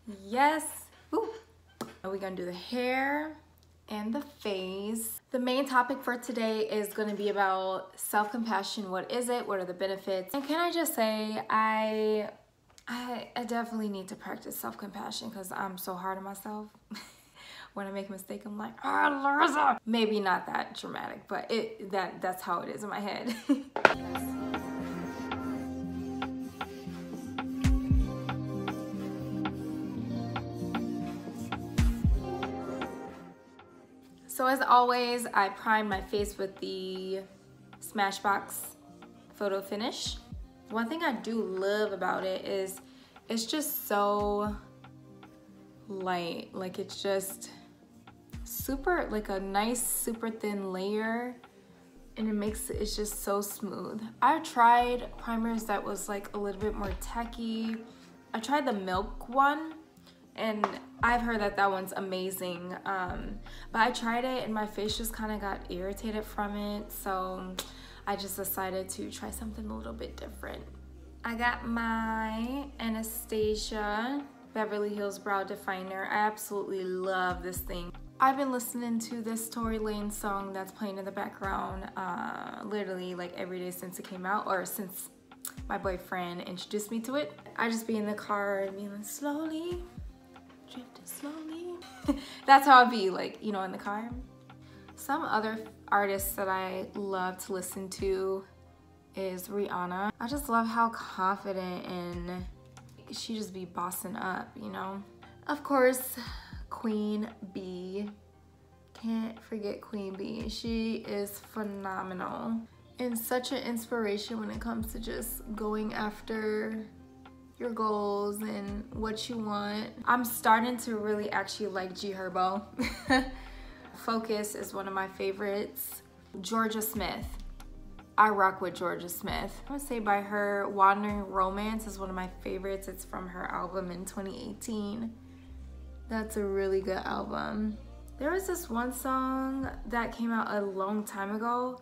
Yes. Ooh. We're gonna do the hair and the face. The main topic for today is gonna be about self-compassion. What is it? What are the benefits? And can I just say, I definitely need to practice self-compassion because I'm so hard on myself. When I make a mistake, I'm like, ah, Larissa. Maybe not that dramatic, but that's how it is in my head. So as always, I prime my face with the Smashbox Photo Finish. One thing I do love about it is it's just so light. Like it's just super, like a nice super thin layer, and it's just so smooth. I tried primers that was like a little bit more tacky. I tried the Milk one, and I've heard that one's amazing, but I tried it and my face just kind of got irritated from it, so I just decided to try something a little bit different. I got my Anastasia Beverly Hills Brow Definer. I absolutely love this thing. I've been listening to this Tory Lanez song that's playing in the background literally like every day since it came out, or since my boyfriend introduced me to it. I just be in the car and be like, slowly, drifting slowly. That's how I'd be, like, you know, in the car. Some other artists that I love to listen to is Rihanna. I just love how confident and she just be bossing up, you know. Of course, Queen Bee. Can't forget Queen Bee. She is phenomenal and such an inspiration when it comes to just going after your goals and what you want. I'm starting to really actually like G Herbo. Focus is one of my favorites. Jorja Smith. I rock with Jorja Smith. I would say by her, Wandering Romance is one of my favorites. It's from her album in 2018. That's a really good album. There was this one song that came out a long time ago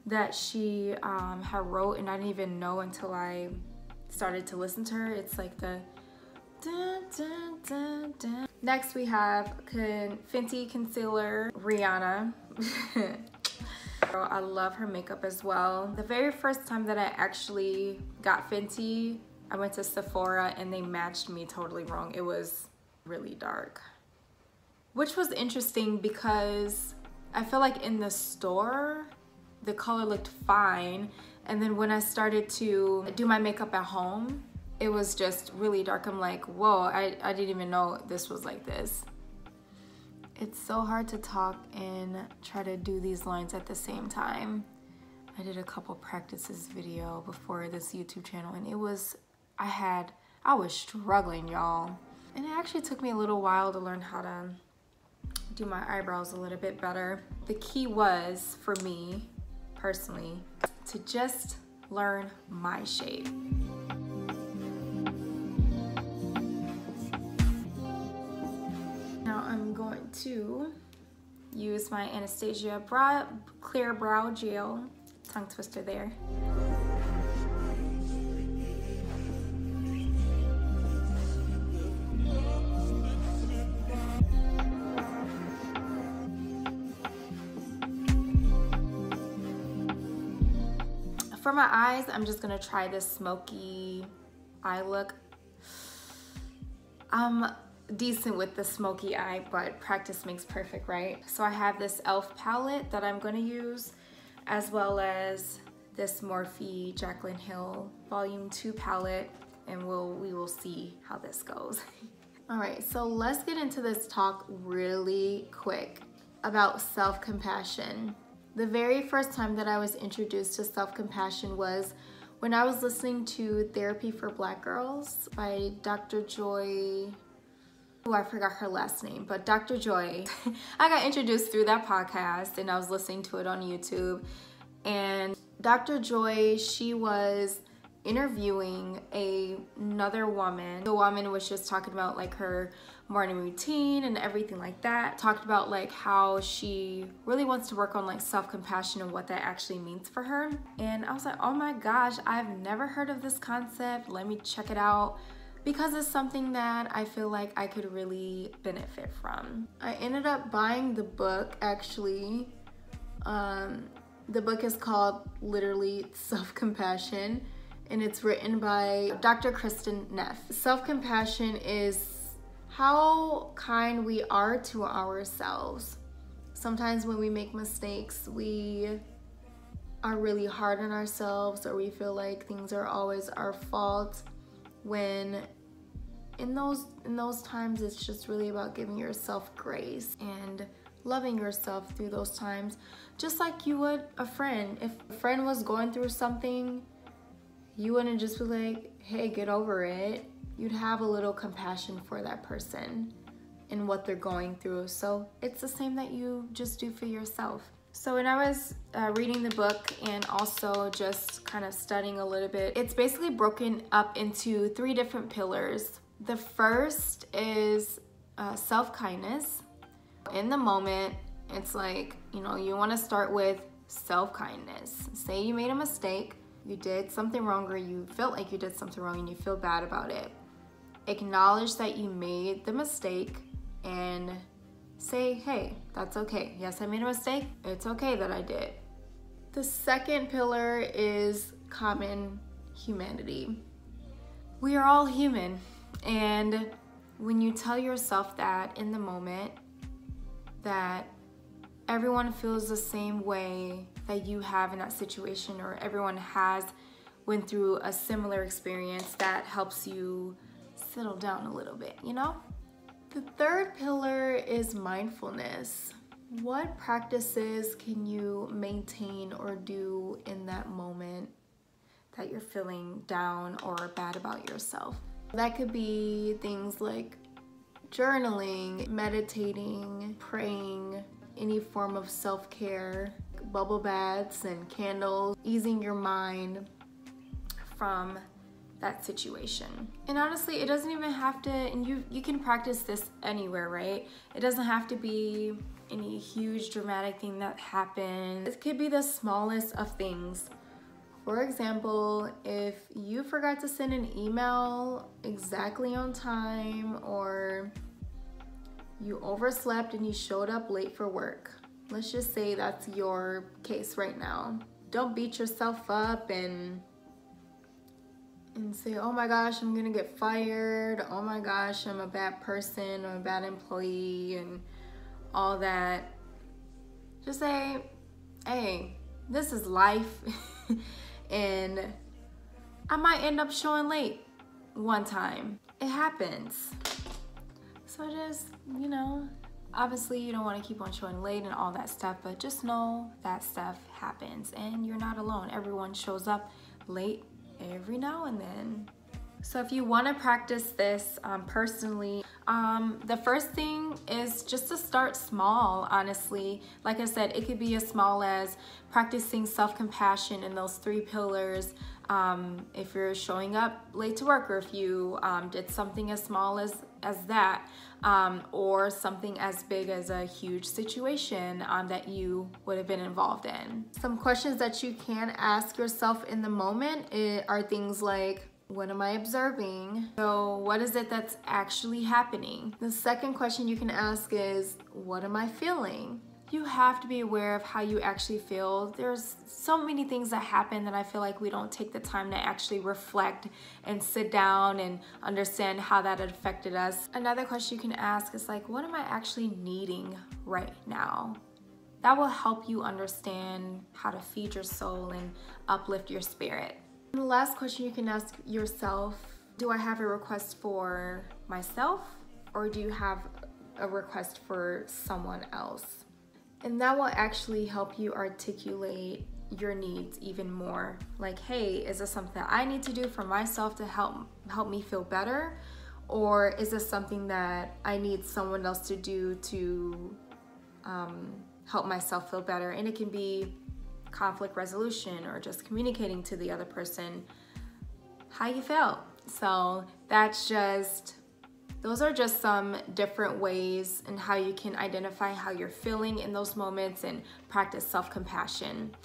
that she had wrote, and I didn't even know until I started to listen to her. It's like the dun, dun, dun, dun. Next we have Fenty Concealer, Rihanna. I love her makeup as well. The very first time that I actually got Fenty, I went to Sephora and they matched me totally wrong. It was really dark, which was interesting because I feel like in the store the color looked fine, and then when I started to do my makeup at home, it was just really dark. I'm like, whoa, I didn't even know this was like this. It's so hard to talk and try to do these lines at the same time. I did a couple practices video before this YouTube channel, and I was struggling, y'all. And it actually took me a little while to learn how to do my eyebrows a little bit better. The key was, for me personally, to just learn my shape. Now I'm going to use my Anastasia Clear Brow Gel. Tongue twister there. For my eyes, I'm just gonna try this smoky eye look. I'm decent with the smoky eye, but practice makes perfect, right? So I have this e.l.f. palette that I'm gonna use, as well as this Morphe Jaclyn Hill Volume 2 palette, and we will see how this goes. All right, so let's get into this talk really quick about self-compassion. The very first time that I was introduced to self-compassion was when I was listening to Therapy for Black Girls by Dr. Joy. Oh, I forgot her last name, but Dr. Joy. I got introduced through that podcast and I was listening to it on YouTube. And Dr. Joy, she was interviewing another woman. The woman was just talking about like her morning routine and everything like that. Talked about like how she really wants to work on like self-compassion and what that actually means for her. And I was like, oh my gosh, I've never heard of this concept. Let me check it out. because it's something that I feel like I could really benefit from. I ended up buying the book actually. The book is called literally Self-Compassion, and it's written by Dr. Kristin Neff. Self-compassion is how kind we are to ourselves. Sometimes when we make mistakes, we are really hard on ourselves, or we feel like things are always our fault, when in those times it's just really about giving yourself grace and loving yourself through those times, just like you would a friend. If a friend was going through something, you wouldn't just be like, hey, get over it. You'd have a little compassion for that person and what they're going through. So it's the same that you just do for yourself. So when I was reading the book and also just kind of studying a little bit, it's basically broken up into 3 different pillars. The first is self-kindness. In the moment, it's like, you know, you want to start with self-kindness. Say you made a mistake, you did something wrong, or you felt like you did something wrong and you feel bad about it. Acknowledge that you made the mistake and say, hey, that's okay. Yes, I made a mistake. It's okay that I did. The second pillar is common humanity. We are all human, and when you tell yourself that in the moment, that everyone feels the same way that you have in that situation, or everyone has went through a similar experience, that helps you settle down a little bit, you know? The third pillar is mindfulness. What practices can you maintain or do in that moment that you're feeling down or bad about yourself? That could be things like journaling, meditating, praying, any form of self-care, bubble baths and candles, easing your mind from that situation. And honestly, it doesn't even have to, and you can practice this anywhere, right? It doesn't have to be any huge dramatic thing that happened. It could be the smallest of things. For example, if you forgot to send an email exactly on time, or you overslept and you showed up late for work. Let's just say that's your case right now. Don't beat yourself up and say, oh my gosh, I'm gonna get fired. Oh my gosh, I'm a bad person, I'm a bad employee, and all that. Just say, hey, this is life. And I might end up showing late one time. It happens. So just, you know, obviously you don't want to keep on showing late and all that stuff, but just know that stuff happens and you're not alone. Everyone shows up late every now and then. So if you want to practice this personally, the first thing is just to start small, honestly. Like I said, it could be as small as practicing self-compassion in those 3 pillars. If you're showing up late to work, or if you did something as small as that, or something as big as a huge situation that you would have been involved in. Some questions that you can ask yourself in the moment are things like, what am I observing? So what is it that's actually happening? The second question you can ask is, what am I feeling? You have to be aware of how you actually feel. There's so many things that happen that I feel like we don't take the time to actually reflect and sit down and understand how that affected us. Another question you can ask is like, what am I actually needing right now? That will help you understand how to feed your soul and uplift your spirit. And the last question you can ask yourself, do I have a request for myself, or do you have a request for someone else? And that will actually help you articulate your needs even more. Like, hey, is this something that I need to do for myself to help me feel better? Or is this something that I need someone else to do to help myself feel better? And it can be conflict resolution, or just communicating to the other person how you felt. So those are just some different ways and how you can identify how you're feeling in those moments and practice self-compassion.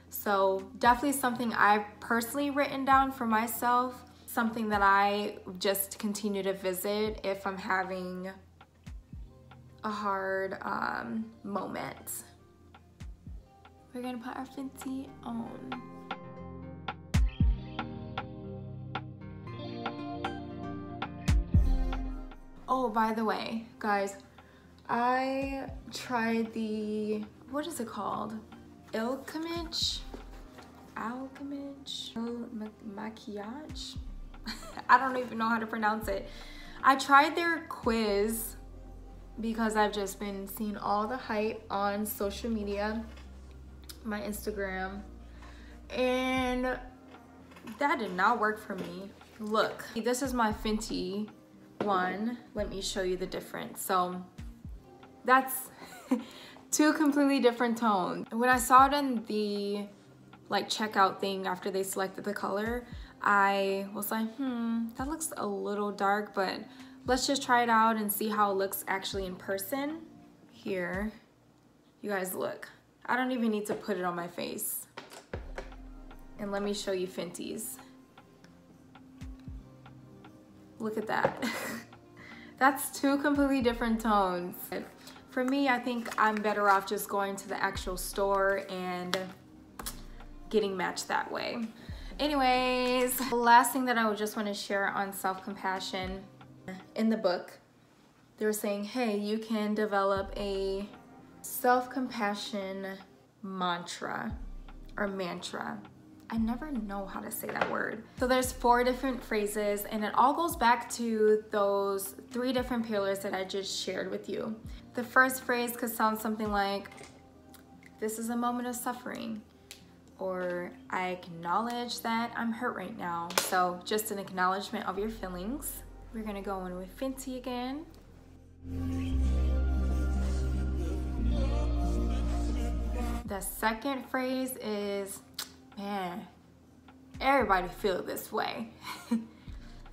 So definitely something I've personally written down for myself. something that I just continue to visit if I'm having a hard moment. We're gonna put our Fenty on. Oh, by the way, guys, I tried the, what is it called? Alchemist Maquillage? I don't even know how to pronounce it. I tried their quiz because I've just been seeing all the hype on social media, my Instagram, and that did not work for me. Look, this is my Fenty one. Let me show you the difference. So that's two completely different tones. When I saw it in the like checkout thing after they selected the color, I was like, that looks a little dark, but let's just try it out and see how it looks actually in person. Here, you guys look. I don't even need to put it on my face. And let me show you Fenty's. Look at that. That's two completely different tones. For me, I think I'm better off just going to the actual store and getting matched that way. Anyways, the last thing that I would just want to share on self-compassion, in the book, they were saying, hey, you can develop a self-compassion mantra or mantra. I never know how to say that word. So there's 4 different phrases, and it all goes back to those 3 different pillars that I just shared with you. The first phrase could sound something like, this is a moment of suffering, or I acknowledge that I'm hurt right now. So just an acknowledgement of your feelings. We're gonna go in with Fenty again. The second phrase is, man, everybody feel this way.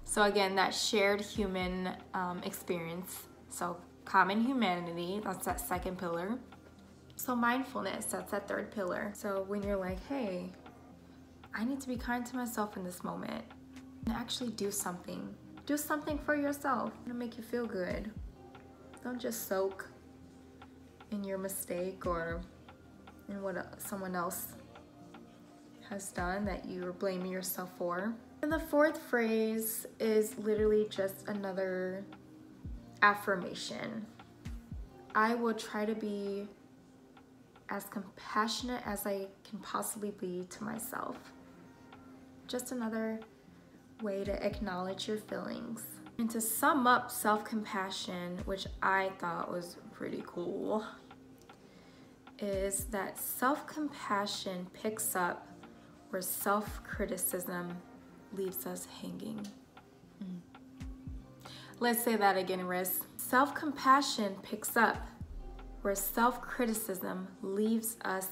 So again, that shared human experience. So common humanity, that's that second pillar. So mindfulness, that's that third pillar. So when you're like, hey, I need to be kind to myself in this moment and actually do something. Do something for yourself to make you feel good. Don't just soak in your mistake or in what someone else has done that you're blaming yourself for. And the fourth phrase is literally just another affirmation. I will try to be as compassionate as I can possibly be to myself. Just another way to acknowledge your feelings. And to sum up self-compassion, which I thought was pretty cool, is that self-compassion picks up where self-criticism leaves us hanging. Let's say that again, Riz. Self-compassion picks up where self-criticism leaves us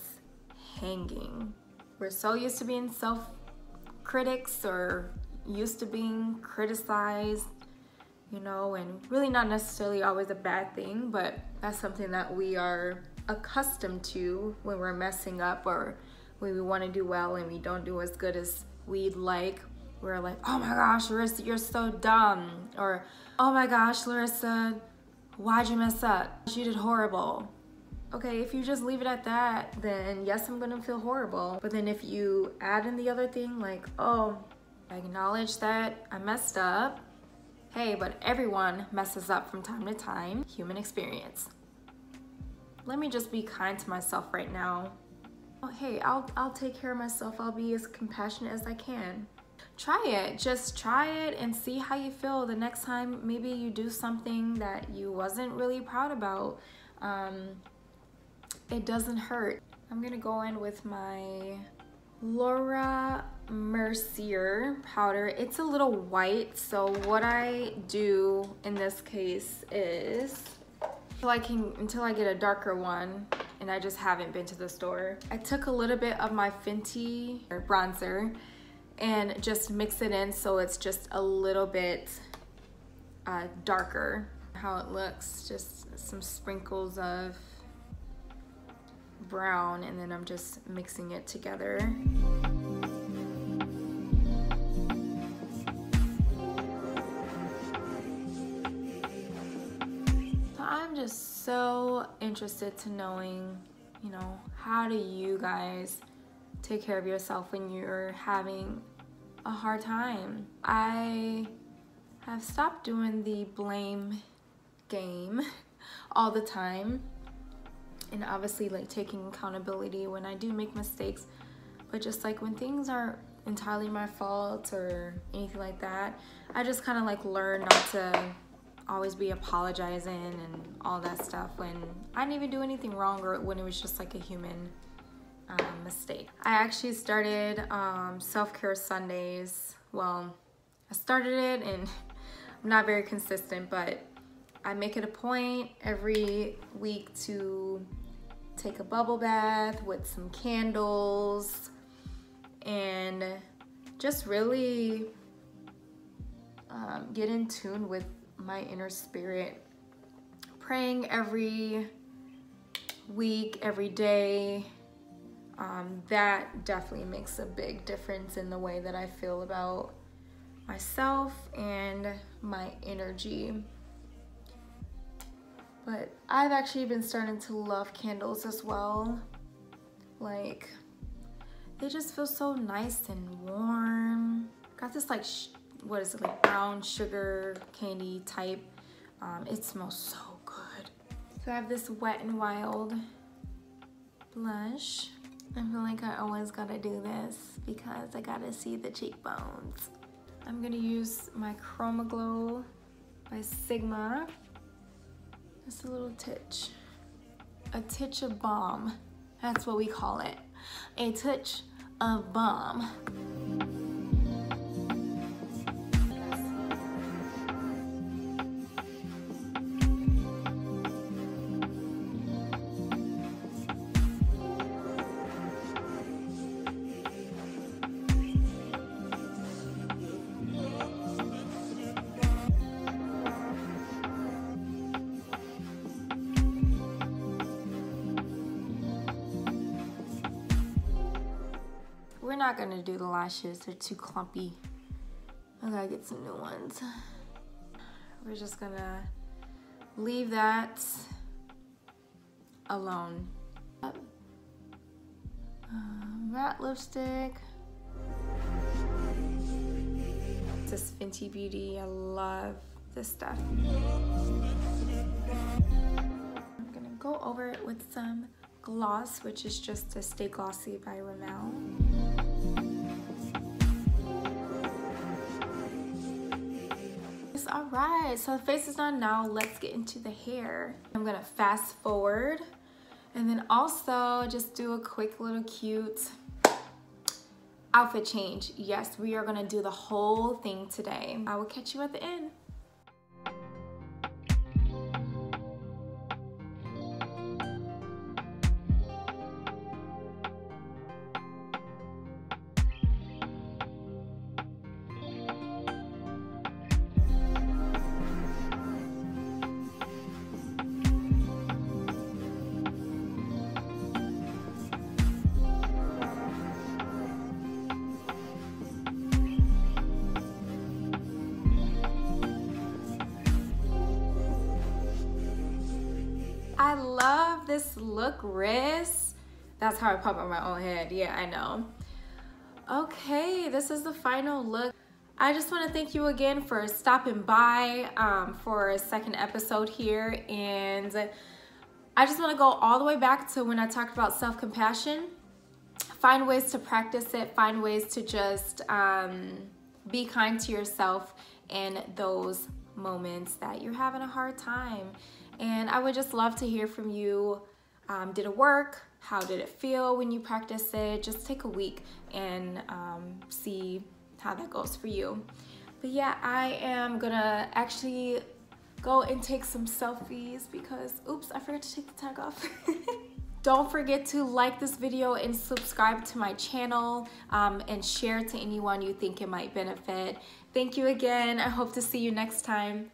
hanging. We're so used to being self-critics or used to being criticized, you know, and really not necessarily always a bad thing, but that's something that we are accustomed to when we're messing up or when we want to do well and we don't do as good as we'd like. We're like, oh my gosh, Larissa, you're so dumb. Or, oh my gosh, Larissa, why'd you mess up? You did horrible. Okay, if you just leave it at that, then yes, I'm gonna feel horrible. But then if you add in the other thing, like, oh, I acknowledge that I messed up. Hey, but everyone messes up from time to time. Human experience. Let me just be kind to myself right now. Oh, hey, I'll take care of myself. I'll be as compassionate as I can. Try it. Just try it and see how you feel the next time maybe you do something that you wasn't really proud about. It doesn't hurt. I'm gonna go in with my Laura Mercier powder. It's a little white, so what I do in this case is until I get a darker one, and I just haven't been to the store, I took a little bit of my Fenty bronzer and just mix it in so it's just a little bit darker. How it looks, just some sprinkles of brown, and then I'm just mixing it together. I'm just so interested to knowing, you know, how do you guys take care of yourself when you're having a hard time? I have stopped doing the blame game all the time, and obviously like taking accountability when I do make mistakes, but just like when things aren't entirely my fault or anything like that, I just kind of like learn not to always be apologizing and all that stuff when I didn't even do anything wrong, or when it was just like a human mistake. I actually started self-care Sundays. Well, I started it and I'm not very consistent, but I make it a point every week to take a bubble bath with some candles and just really get in tune with my inner spirit. Praying every week, every day, that definitely makes a big difference in the way that I feel about myself and my energy. But I've actually been starting to love candles as well. Like, they just feel so nice and warm. Got this like, what is it, like brown sugar candy type. It smells so good. So I have this Wet n Wild blush. I feel like I always gotta do this because I gotta see the cheekbones. I'm gonna use my Chroma Glow by Sigma. Just a little titch. A titch of balm. That's what we call it. A touch of balm. We're not gonna do the lashes, they're too clumpy. I gotta get some new ones. We're just gonna leave that alone. Matte lipstick. This is Fenty Beauty, I love this stuff. I'm gonna go over it with some gloss, which is just a Stay Glossy by Rimmel. All right, so the face is done. Now let's get into the hair. I'm gonna fast forward and then also just do a quick little cute outfit change. Yes, we are gonna do the whole thing today. I will catch you at the end. I love this look, Riz. That's how I pop on my own head. Yeah, I know. Okay, this is the final look. I just want to thank you again for stopping by for a second episode here. And I just want to go all the way back to when I talked about self-compassion. Find ways to practice it. Find ways to just be kind to yourself in those moments that you're having a hard time. And I would just love to hear from you. Did it work? How did it feel when you practice it? Just take a week and see how that goes for you. But yeah, I am gonna actually go and take some selfies because, oops, I forgot to take the tag off. Don't forget to like this video and subscribe to my channel and share to anyone you think it might benefit. Thank you again. I hope to see you next time.